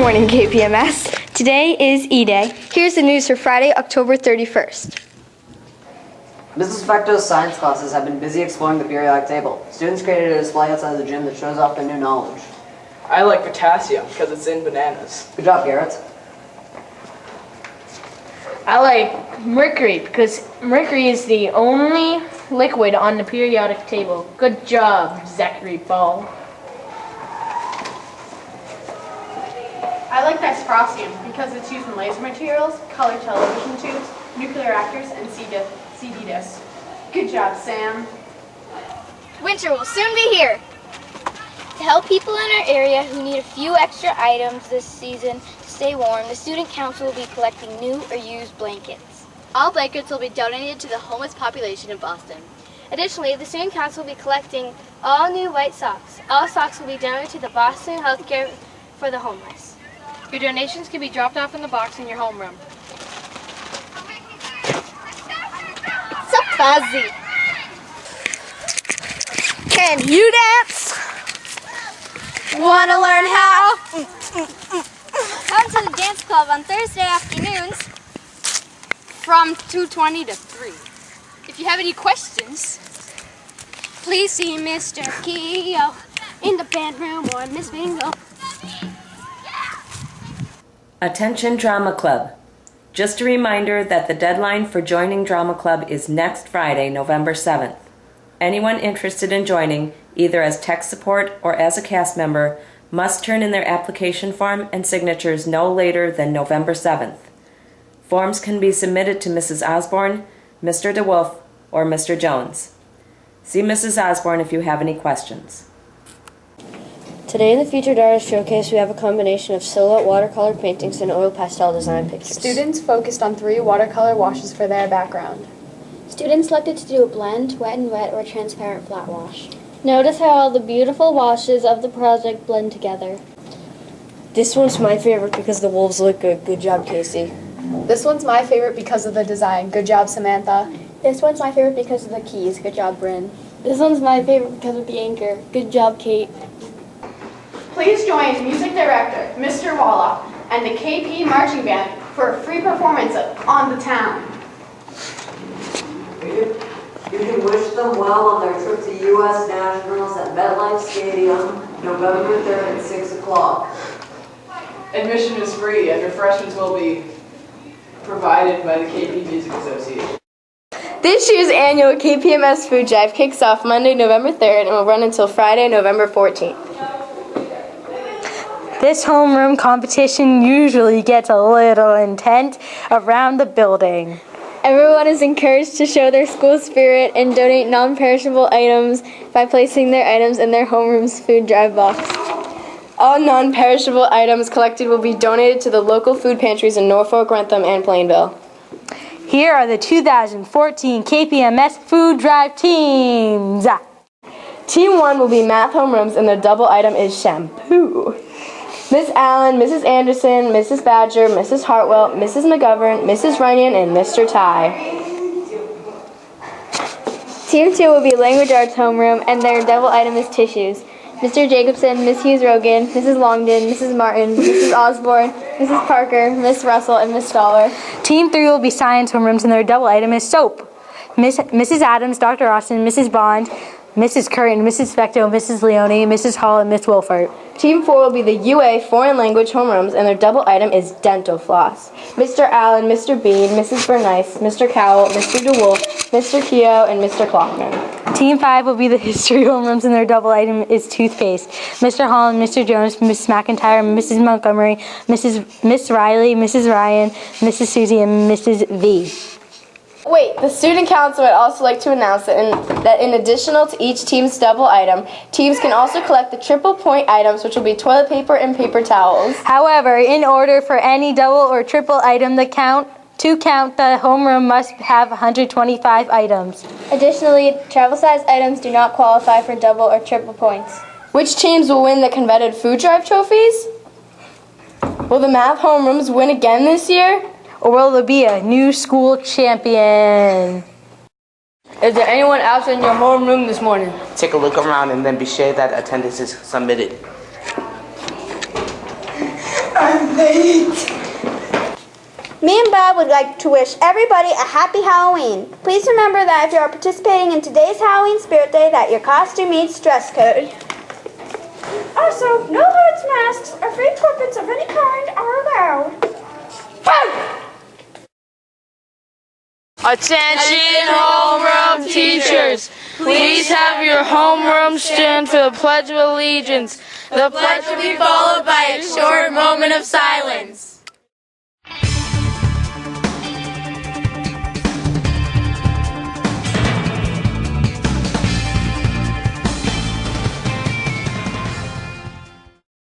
morning, KPMS. Today is E-Day. Here's the news for Friday, October 31st. Mrs. Fecto's science classes have been busy exploring the periodic table. Students created a display outside the gym that shows off their new knowledge. I like potassium because it's in bananas. Good job, Garrett. I like mercury because mercury is the only liquid on the periodic table. Good job, Zachary Ball. I like dysprosium because it's used in laser materials, color television tubes, nuclear reactors, and CD discs. Good job, Sam. Winter will soon be here. To help people in our area who need a few extra items this season to stay warm, the Student Council will be collecting new or used blankets. All blankets will be donated to the homeless population in Boston. Additionally, the Student Council will be collecting all new white socks. All socks will be donated to the Boston Healthcare for the Homeless. Your donations can be dropped off in the box in your homeroom. It's so fuzzy. Can you dance? Wanna learn how? Come to the dance club on Thursday afternoons From 2:20 to 3. If you have any questions, please see Mr. Keogh in the band room or Miss Bingo. Attention Drama Club. Just a reminder that the deadline for joining Drama Club is next Friday, November 7th. Anyone interested in joining, either as tech support or as a cast member, must turn in their application form and signatures no later than November 7th. Forms can be submitted to Mrs. Osborne, Mr. DeWolf, or Mr. Jones. See Mrs. Osborne if you have any questions. Today in the Featured Artist Showcase, we have a combination of silhouette watercolor paintings and oil pastel design pictures. Students focused on 3 watercolor washes for their background. Students selected to do a blend, wet and wet, or transparent flat wash. Notice how all the beautiful washes of the project blend together. This one's my favorite because the wolves look good. Good job, Casey. This one's my favorite because of the design. Good job, Samantha. This one's my favorite because of the keys. Good job, Bryn. This one's my favorite because of the anchor. Good job, Kate. Please join Music Director, Mr. Wallach, and the KP Marching Band for a free performance of On the Town. You can wish them well on their trip to U.S. Nationals at MetLife Stadium, November 3rd at 6 o'clock. Admission is free and refreshments will be provided by the KP Music Association. This year's annual KPMS Food Drive kicks off Monday, November 3rd and will run until Friday, November 14th. This homeroom competition usually gets a little intense around the building. Everyone is encouraged to show their school spirit and donate non-perishable items by placing their items in their homeroom's food drive box. All non-perishable items collected will be donated to the local food pantries in Norfolk, Rentham, and Plainville. Here are the 2014 KPMS Food Drive teams. Team 1 will be math homerooms and their double item is shampoo. Miss Allen, Mrs. Anderson, Mrs. Badger, Mrs. Hartwell, Mrs. McGovern, Mrs. Runyon, and Mr. Ty. Team 2 will be language arts homeroom and their double item is tissues. Mr. Jacobson, Miss Hughes-Rogan, Mrs. Longden, Mrs. Martin, Mrs. Osborne, Mrs. Parker, Miss Russell, and Miss Stoller. Team 3 will be science homerooms and their double item is soap. Mrs. Adams, Dr. Austin, Mrs. Bond, Mrs. Curran, Mrs. Specto, Mrs. Leone, Mrs. Hall, and Miss Wilford. Team 4 will be the UA foreign language homerooms, and their double item is dental floss. Mr. Allen, Mr. Bean, Mrs. Bernice, Mr. Cowell, Mr. DeWolf, Mr. Keogh, and Mr. Klockman. Team 5 will be the history homerooms, and their double item is toothpaste. Mr. Holland, Mr. Jones, Miss McIntyre, Mrs. Montgomery, Miss Riley, Mrs. Ryan, Mrs. Susie, and Mrs. V. Wait, the student council would also like to announce that in additional to each team's double item, teams can also collect the triple point items, which will be toilet paper and paper towels. However, in order for any double or triple item to count, the homeroom must have 125 items. Additionally, travel-sized items do not qualify for double or triple points. Which teams will win the coveted food drive trophies? Will the math homerooms win again this year? Or will there be a new school champion? Is there anyone else in your homeroom this morning? Take a look around and then be sure that attendance is submitted. I'm Me and Bob would like to wish everybody a happy Halloween. Please remember that if you are participating in today's Halloween Spirit Day, that your costume meets dress code. Also, no hoods, masks, or fake puppets of any kind are allowed. Attention homeroom teachers, please have your homeroom stand for the Pledge of Allegiance. The pledge will be followed by a short moment of silence.